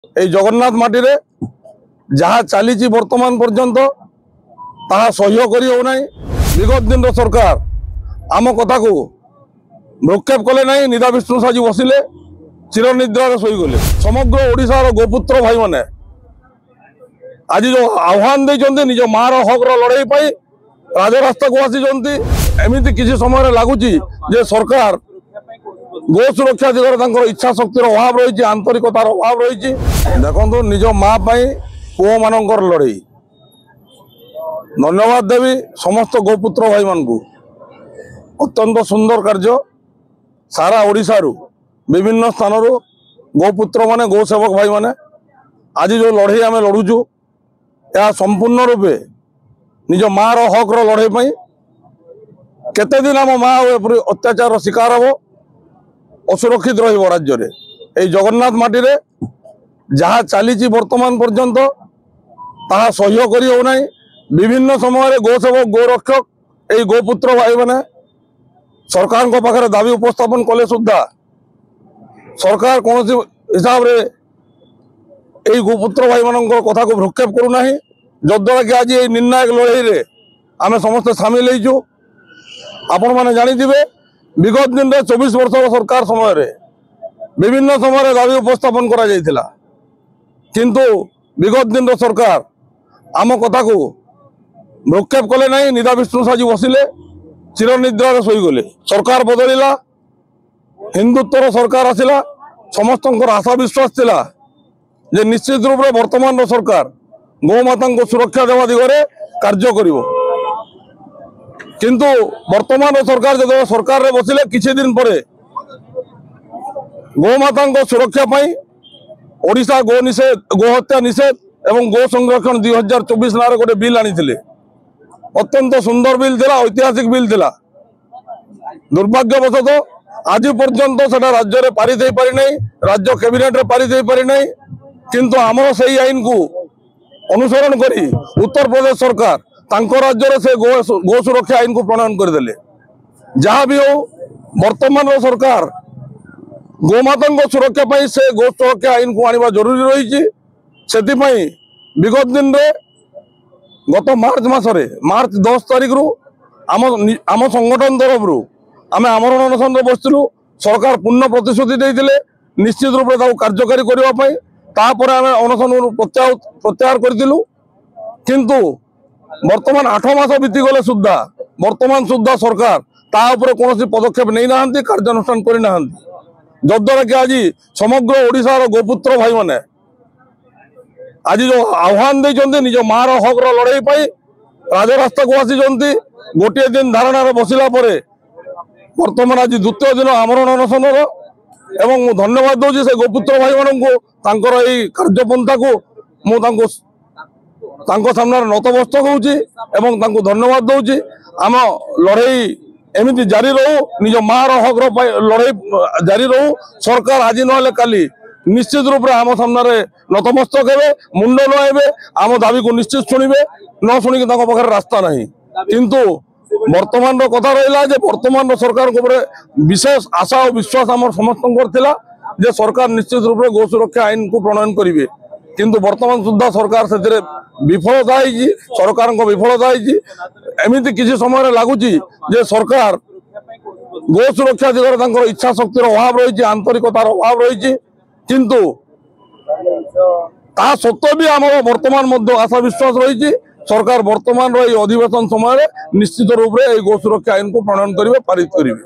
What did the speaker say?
এই জগন্নাথ মাটিরে যাহা চালিছি বর্তমান পর্যন্ত তাহা সহ্য করি হো নাই। বিগত দিন সরকার আম কথাকু ভ্রুক্ষেপ কলে নাই, নিদা বিষ্ণু সাজি বসিলে চিরনিদ্রারে শোইগলে। সমগ্র ওড়িশার গোপুত্র ভাই মানে আজ যে আহ্বান দিয়েছেন নিজ মার হকর লড়াই পাই রাজরাস্তাକୁ আসিଛନ୍ତି। এমিতি কিছু সময় লাগুছি যে সরকার গো সুরক্ষা দিগরে তাঙ্কর ইচ্ছা শক্তির অভাব রয়েছে, আন্তরিকতার অভাব রয়েছে। দেখুন নিজ মা পাই পুଅ ମାନଙ୍କର লড়াই। ধন্যবাদ দেবী সমস্ত গোপুত্র ভাই মানকু। অত্যন্ত সুন্দর কার্য। সারা ওড়িশারু বিভিন্ন স্থানরু গোপুত্র মানে গো সেবক ভাই মানে আজ যে লড়াই আমি লড়ুছু ଏହା ସମ୍ପୂର୍ଣ୍ଣ ରୂପେ ନିଜ ମାର ହକର ଲଢ଼େଇ ପାଇଁ। କେତେ ଦିନ ଆମ ମା ଏପରି ଅତ୍ୟାଚାରର ଶିକାର ହେବ, ଅସୁରକ୍ଷିତ ରହିବ ରାଜ୍ୟରେ। এই ଜଗନ୍ନାଥ ମାଟିରେ ଯାହା ଚାଲିଛି ବର୍ତ୍ତମାନ ପର୍ଯ୍ୟନ୍ତ ତାହା ସହ୍ୟ କରି ହେଉନାହିଁ। ବିଭିନ୍ନ ସମୟରେ ଗୋସେବକ ଗୋରକ୍ଷକ এই ଗୋପୁତ୍ର ଭାଇମାନେ ସରକାରଙ୍କ ପାଖରେ ଦାବି ଉପସ୍ଥାପନ କଲେ ସୁଦ୍ଧା ସରକାର କୌଣସି ହିସାବରେ এই গোপুত্র ভাই ମାନଙ୍କର କଥାକୁ ଭ୍ରୁକ୍ଷେପ କରୁନାହିଁ। ଯଦ୍ୱାରା କି ଆଜି এই ନିର୍ଣ୍ଣାୟକ ଲଢ଼େଇରେ ଆମେ ସମସ୍ତେ ସାମିଲ ହେଇଛୁ। ଆପଣମାନେ ଜାଣିଥିବେ ବିଗତ ଦିନରେ 24 ବର୍ଷର ସରକାର ସମୟରେ ବିଭିନ୍ନ ସମୟରେ ଦାବି ଉପସ୍ଥାପନ କରାଯାଇଥିଲା, କିନ୍ତୁ ବିଗତ ଦିନର ସରକାର ଆମ କଥାକୁ ଭ୍ରୁକ୍ଷେପ କଲେ ନାହିଁ, ନିଦା ବିଷ୍ଣୁ ସାଜି ବସିଲେ ଚିରନିଦ୍ରାରେ ଶୋଇଗଲେ। ସରକାର ବଦଳିଲା, ହିନ୍ଦୁତ୍ୱର ସରକାର ଆସିଲା। ସମସ୍ତଙ୍କର ଆଶା ବିଶ୍ୱାସ ଥିଲା যে নিশ্চিত রূপে বর্তমান সরকার গোমাতা সুরক্ষা দেওয়া দিগরে কার্য করিব। কিন্তু বর্তমান সরকার যেত সরকারে বসিলে কিছুদিন পরে গোমাতা সুরক্ষা পাই ওড়িশা গো নিষেধ গোহত্যা নিষেধ এবং গো সংরক্ষণ 2024 নাঁরে গোটে বিল আনিলে। অত্যন্ত সুন্দর বিল লা, ঐতিহাসিক বিল লা। দুর্ভাগ্যবশত আজ পর্যন্ত সেটা রাজ্যের পারিত হয়ে পারি নাই, রাজ্য ক্যাবিনেটে পারিত হয়ে পারি নাই। কিন্তু আমার সেই আইন কু অনুসরণ করি উত্তর প্রদেশ সরকার তাঙ্ক রাজ্যের সে গো সুরক্ষা আইন কু প্রণয়ন করেদেলে। যাহা বি হোক বর্তমান সরকার গোমাতা সুরক্ষা পাই সে গো সুরক্ষা আইন কু আনিবা জরুরি রয়েছে। সেপাই বিগত দিনে গত মার্চ মাসে মার্চ 10 তারিখ রু আম সংগঠন তরফরু আমি আমরণ অনশনে বসিলু। সরকার পূর্ণ প্রতিশ্রুতি দিয়েছিলেন নিশ্চিত রূপে তাকে কার্যকারী করা। তারপরে আমি অনশন প্রত্যাহার করেছিলু, কিন্তু বর্তমান 8 মাস বিতিগলে সুদ্ধা বর্তমান সুদ্ধা সরকার তা উপরে কোনসি পদক্ষেপ নেই না, কার্যানুষ্ঠান করে না। যদ্বারা কি আজ সমগ্র ওড়িশার গোপুত্র ভাই মানে আজ যে আহ্বান দিয়েছেন নিজ মার হকর লড়াই পাই রাজরাস্তাକୁ আসিଛନ୍ତି। গোটিয়ে দিন ধারণার বসিলা পরে বর্তমান আজ দ্বিতীয় দিন আমরণ অনশনর। এবং মু ধন্যবাদ দৌছি সে গোপুত্র ভাই মানকু তাঙ্কর এই কার্যপন্থাকু মু তাঙ্ক সামনে নতমস্তক হଉଛି এবং তাঙ্কু ধন্যবাদ দৌছি। আম লড়াই এমিতি জারি রহু, নিজ মার হকর লড়াই জারি রহু। সরকার আজি নহলে কালি নিশ্চিত রূপে আম সামনে নতমস্তক হবে, মুন্ড নয়াইবে, আম দাবিকু নিশ্চিত শুনিবে। ন শুনিকি তাঙ্ক পাখে রাস্তা নাই। কিন্তু বর্তমান কথা রহিলা যে বর্তমান সরকার উপরে বিশেষ আশা ও বিশ্বাস আমার সমস্তଙ୍କର ଥିଲା যে সরকার নিশ্চিত রূপে গো সুরক্ষা আইন কু প্রণয়ন করিবে। কিন্তু বর্তমান সুদ্ধা সরকার সেতিরে বিফলতা হয়েছি, সরকারଙ୍କ বিফলতা হয়েছি। এমিতি কিছু সময় লাগুছি যে সরকার গো সুরক্ষা দিগরে তাঙ্কর ইচ্ছা শক্তির অভাব রয়েছে, আন্তরিকতার অভাব রয়েছে। কিন্তু তা সত্ত্বেও বি আমার বর্তমান মধ্যে আশা বিশ্বাস রয়েছে সরকার বর্তমান এই অধিবেশন সময় নিশ্চিত রূপে এই গো সুরক্ষা আইন কু প্রণয়ন করিবে, পারিত করিবে।